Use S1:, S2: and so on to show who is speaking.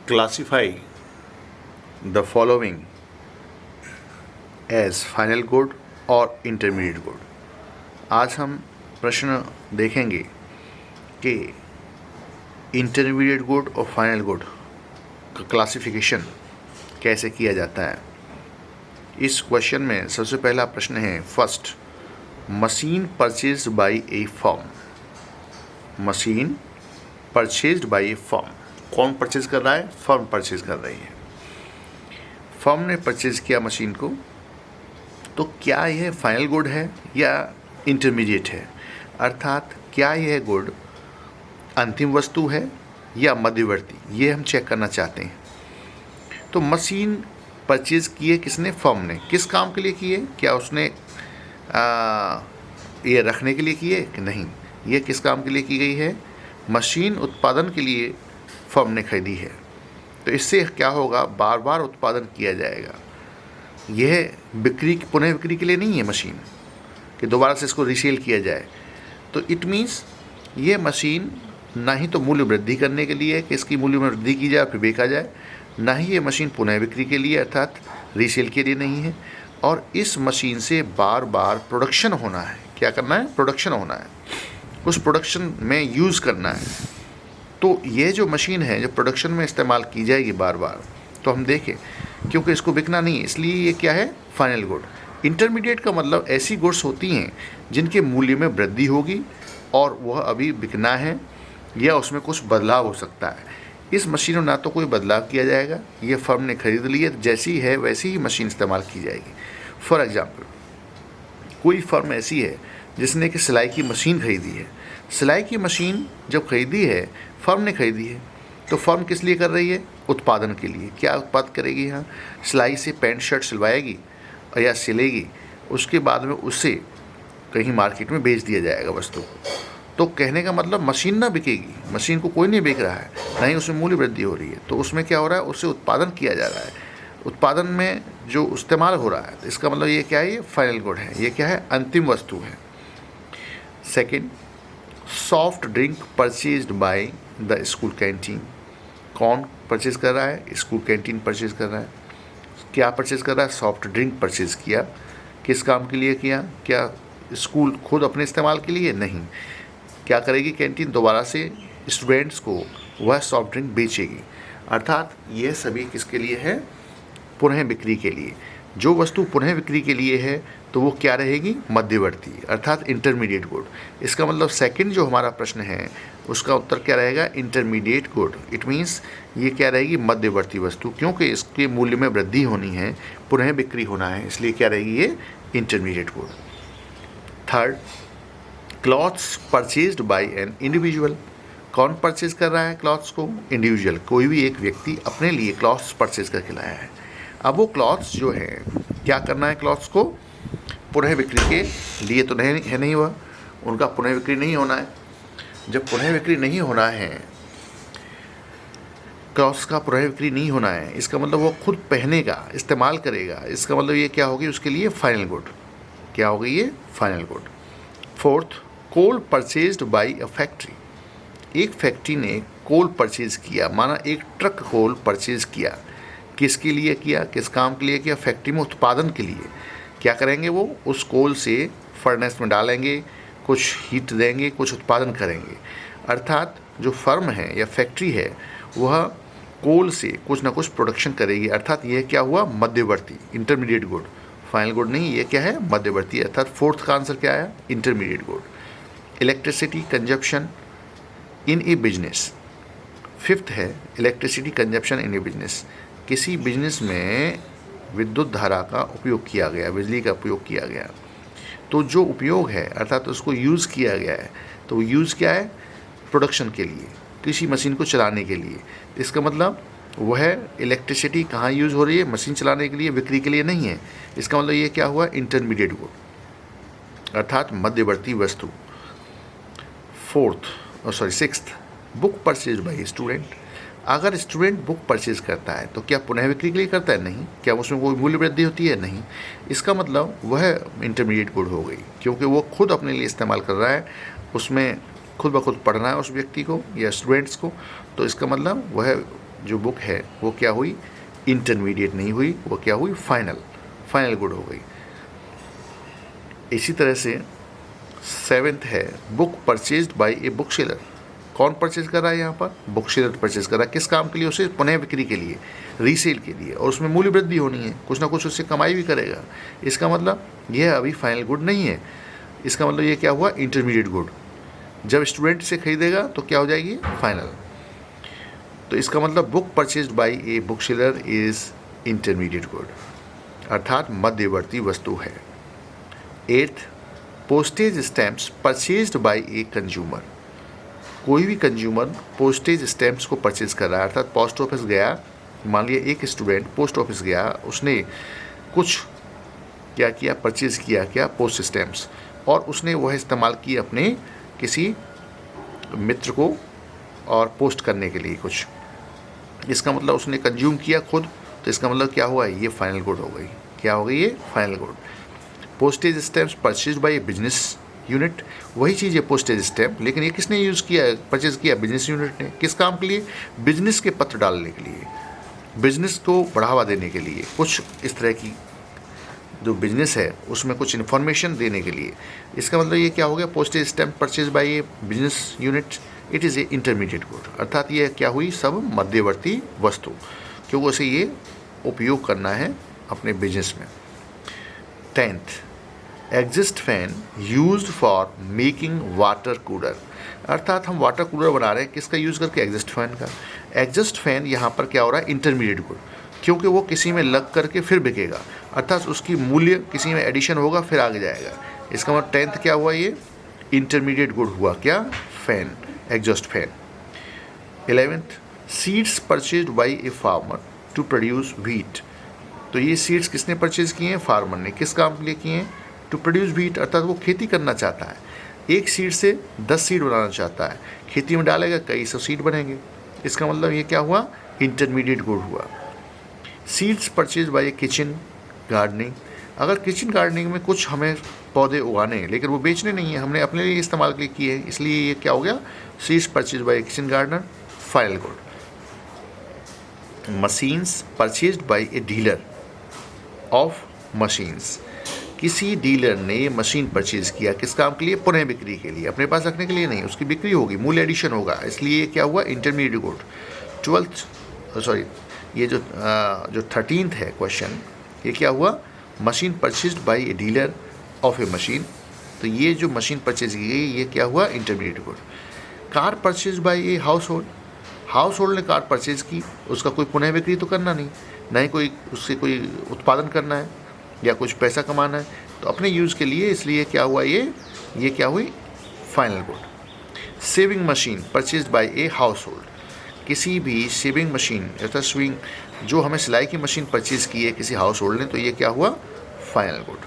S1: classify the following as final good और intermediate good। आज हम प्रश्न देखेंगे कि इंटरमीडिएट गुड और फाइनल गुड का क्लासिफिकेशन कैसे किया जाता है। इस क्वेश्चन में सबसे पहला प्रश्न है, first, machine purchased by A firm. Machine purchased by A firm, कौन परचेज कर रहा है? फर्म परचेज कर रही है। फर्म ने परचेज किया मशीन को, तो क्या यह फाइनल गुड है या इंटरमीडिएट है? अर्थात क्या यह गुड अंतिम वस्तु है या मध्यवर्ती, ये हम चेक करना चाहते हैं। तो मशीन परचेज की है किसने? फर्म ने। किस काम के लिए की है? क्या उसने ये रखने के लिए की है कि नहीं? ये किस काम के लिए की गई है? मशीन उत्पादन के लिए फर्म ने खरीदी है। तो इससे क्या होगा? बार बार उत्पादन किया जाएगा। यह बिक्री, पुनः बिक्री के लिए नहीं है मशीन कि दोबारा से इसको रीसेल किया जाए। तो इट मीन्स ये मशीन ना ही तो मूल्य वृद्धि करने के लिए कि इसकी मूल्य में वृद्धि की जाए फिर बेचा जाए, ना ही ये मशीन पुनः बिक्री के लिए अर्थात रीसेल के लिए नहीं है। और इस मशीन से बार बार प्रोडक्शन होना है। क्या करना है? प्रोडक्शन होना है, उस प्रोडक्शन में यूज़ करना है। तो ये जो मशीन है जो प्रोडक्शन में इस्तेमाल की जाएगी बार बार, तो हम देखें क्योंकि इसको बिकना नहीं है, इसलिए ये क्या है? Final good. इंटरमीडिएट का मतलब ऐसी गुड्स होती हैं जिनके मूल्य में वृद्धि होगी और वह अभी बिकना है या उसमें कुछ बदलाव हो सकता है। इस मशीन में ना तो कोई बदलाव किया जाएगा, ये फर्म ने खरीद ली है, जैसी है वैसी ही मशीन इस्तेमाल की जाएगी। फॉर एग्ज़ाम्पल, कोई फर्म ऐसी है जिसने कि सिलाई की मशीन खरीदी है। सिलाई की मशीन जब खरीदी है, फर्म ने खरीदी है, तो फर्म किस लिए कर रही है? उत्पादन के लिए। क्या उत्पाद करेगी? यहाँ सिलाई से पैंट शर्ट सिलवाएगी या सिलेगी, उसके बाद में उसे कहीं मार्केट में बेच दिया जाएगा वस्तु को। तो कहने का मतलब मशीन ना बिकेगी, मशीन को कोई नहीं बेच रहा है, ना ही उसमें मूल्य वृद्धि हो रही है। तो उसमें क्या हो रहा है? उससे उत्पादन किया जा रहा है, उत्पादन में जो इस्तेमाल हो रहा है, तो इसका मतलब ये क्या है? ये फाइनल गुड है। ये क्या है? अंतिम वस्तु है। Second, soft drink purchased by the school canteen. कौन परचेज कर रहा है? स्कूल कैंटीन परचेज कर रहा है। क्या परचेज कर रहा है? सॉफ्ट ड्रिंक परचेज किया। किस काम के लिए किया? क्या स्कूल खुद अपने इस्तेमाल के लिए? नहीं। क्या करेगी कैंटीन? दोबारा से स्टूडेंट्स को वह सॉफ्ट ड्रिंक बेचेगी। अर्थात यह सभी किसके लिए है? पुनः बिक्री के लिए। जो वस्तु पुनः बिक्री के लिए है तो वो क्या रहेगी? मध्यवर्ती, अर्थात इंटरमीडिएट गुड। इसका मतलब सेकंड जो हमारा प्रश्न है उसका उत्तर क्या रहेगा? Intermediate good. इट मीन्स ये क्या रहेगी? मध्यवर्ती वस्तु, क्योंकि इसके मूल्य में वृद्धि होनी है, पुनः बिक्री होना है, इसलिए क्या रहेगी? ये intermediate good. Third, clothes purchased bye an individual. कौन परचेज कर रहा है क्लॉथ्स को? इंडिविजुअल, कोई भी एक व्यक्ति अपने लिए क्लॉथ्स परचेज करके लाया है। अब वो क्लॉथ्स जो है, क्या करना है? क्लॉथ्स को पुनः बिक्री के लिए तो नहीं हुआ, उनका पुनः बिक्री नहीं होना है। जब पुनः बिक्री नहीं होना है, क्लॉथ्स का पुनः बिक्री नहीं होना है, इसका मतलब वो खुद पहनेगा, इस्तेमाल करेगा। इसका मतलब ये क्या होगी? उसके लिए फाइनल गुड। क्या होगी? ये final good. Fourth, coal purchased by a factory. एक फैक्ट्री ने कोल परचेज किया, माना एक ट्रक कोल परचेज किया। किसके लिए किया? किस काम के लिए किया? फैक्ट्री में उत्पादन के लिए। क्या करेंगे? वो उस कोल से फर्नेस में डालेंगे, कुछ हीट देंगे, कुछ उत्पादन करेंगे। अर्थात जो फर्म है या फैक्ट्री है वह कोल से कुछ ना कुछ प्रोडक्शन करेगी। अर्थात यह क्या हुआ? मध्यवर्ती, इंटरमीडिएट गुड। फाइनल गुड नहीं, ये क्या है? मध्यवर्ती। अर्थात फोर्थ का आंसर क्या आया? Intermediate good. इलेक्ट्रिसिटी कंजप्शन इन ए बिजनेस। फिफ्थ है इलेक्ट्रिसिटी कंजप्शन इन ए बिजनेस। किसी बिजनेस में विद्युत धारा का उपयोग किया गया, बिजली का उपयोग किया गया, तो जो उपयोग है अर्थात उसको यूज़ किया गया है, तो वो यूज़ क्या है? प्रोडक्शन के लिए, किसी मशीन को चलाने के लिए। इसका मतलब वह इलेक्ट्रिसिटी कहाँ यूज़ हो रही है? मशीन चलाने के लिए, बिक्री के लिए नहीं है। इसका मतलब ये क्या हुआ? इंटरमीडिएट गुड, अर्थात मध्यवर्ती वस्तु। Sixth, book purchase by student. अगर स्टूडेंट बुक परचेज करता है तो क्या पुनः बिक्री के लिए करता है? नहीं। क्या उसमें कोई मूल्य वृद्धि होती है? नहीं। इसका मतलब वह इंटरमीडिएट गुड हो गई, क्योंकि वो खुद अपने लिए इस्तेमाल कर रहा है, उसमें खुद ब खुद पढ़ना है उस व्यक्ति को या स्टूडेंट्स को, तो इसका मतलब वह जो बुक है वो क्या हुई, इंटरमीडिएट नहीं हुई, वो क्या हुई, फाइनल गुड हो गई। इसी तरह से 7th है book purchased by a book seller. कौन परचेज कर रहा है यहाँ पर, बुक सेलर परचेज कर रहा है। किस काम के लिए, उसे पुनः बिक्री के लिए, रीसेल के लिए, और उसमें मूल्य वृद्धि होनी है, कुछ ना कुछ उससे कमाई भी करेगा। इसका मतलब यह अभी फाइनल गुड नहीं है, इसका मतलब ये क्या हुआ, इंटरमीडिएट गुड। जब स्टूडेंट से खरीदेगा तो क्या हो जाएगी, फाइनल। तो इसका मतलब book purchased by a book seller is intermediate good, अर्थात मध्यवर्ती वस्तु है। 8th postage stamps purchased by a consumer. कोई भी कंज्यूमर पोस्टेज स्टैम्प्स को परचेज कर रहा है, अर्थात पोस्ट ऑफिस गया, मान लिया एक स्टूडेंट पोस्ट ऑफिस गया, उसने कुछ क्या किया, परचेज किया क्या, पोस्ट स्टैम्प्स, और उसने वह इस्तेमाल किए अपने किसी मित्र को और पोस्ट करने के लिए कुछ। इसका मतलब उसने कंज्यूम किया खुद, तो इसका मतलब क्या हुआ, ये फाइनल गुड हो गई। क्या हो गई, ये final good. Postage stamps purchased by A business unit, वही चीज़ है पोस्टेज स्टैम्प, लेकिन ये किसने यूज़ किया, परचेज किया, बिजनेस यूनिट ने। किस काम के लिए, बिजनेस के पत्र डालने के लिए, बिजनेस को बढ़ावा देने के लिए, कुछ इस तरह की जो बिजनेस है उसमें कुछ इन्फॉर्मेशन देने के लिए। इसका मतलब ये क्या हो गया, postage stamp purchase by A business unit, it is A intermediate good, अर्थात ये क्या हुई, सब मध्यवर्ती वस्तु, क्योंकि उसे ये उपयोग करना है अपने बिजनेस में। 10th exist fan used for making water cooler, अर्थात हम वाटर कूलर बना रहे हैं, किसका यूज़ करके, एग्जिस्ट फैन का। एग्जिस्ट फैन यहाँ पर क्या हो रहा है, इंटरमीडिएट गुड, क्योंकि वो किसी में लग करके फिर बिकेगा, अर्थात उसकी मूल्य किसी में एडिशन होगा फिर आगे जाएगा। इसका मतलब 10th क्या हुआ, ये इंटरमीडिएट गुड हुआ, क्या, fan, exhaust fan. 11th seeds purchased by a farmer to produce wheat, तो ये सीड्स किसने परचेज किए हैं, फार्मर ने। किस काम के लिए किए हैं, टू प्रोड्यूस व्हीट, अर्थात वो खेती करना चाहता है, एक सीड से 10 सीड बनाना चाहता है, खेती में डालेगा कई 100 सीड बनेंगे। इसका मतलब ये क्या हुआ, इंटरमीडिएट गुड हुआ। Seeds purchase by a kitchen gardening, अगर किचन गार्डनिंग में कुछ हमें पौधे उगाने हैं लेकिन वो बेचने नहीं है, हमने अपने लिए इस्तेमाल के लिए किए हैं, इसलिए ये क्या हो गया, seeds purchase by a kitchen gardener, final good. Machines purchased by a dealer of machines, किसी डीलर ने मशीन परचेज किया, किस काम के लिए, पुनः बिक्री के लिए, अपने पास रखने के लिए नहीं, उसकी बिक्री होगी, मूल्य एडिशन होगा, इसलिए क्या हुआ, इंटरमीडिएट गुड। 13th है क्वेश्चन, ये क्या हुआ, machine purchased by a dealer of A machine, तो ये जो मशीन परचेज की गई ये क्या हुआ, intermediate good. Car purchase by a house hold ने कार परचेज की, उसका कोई पुनः बिक्री तो करना नहीं, ना ही कोई उससे कोई उत्पादन करना है या कुछ पैसा कमाना है, तो अपने यूज़ के लिए, इसलिए क्या हुआ, ये क्या हुई, final good. Saving machine purchased by a house hold, किसी भी सेविंग मशीन अर्थात स्विंग जो हमें सिलाई की मशीन परचेज की है किसी हाउस होल्ड ने, तो ये क्या हुआ, फाइनल गुड।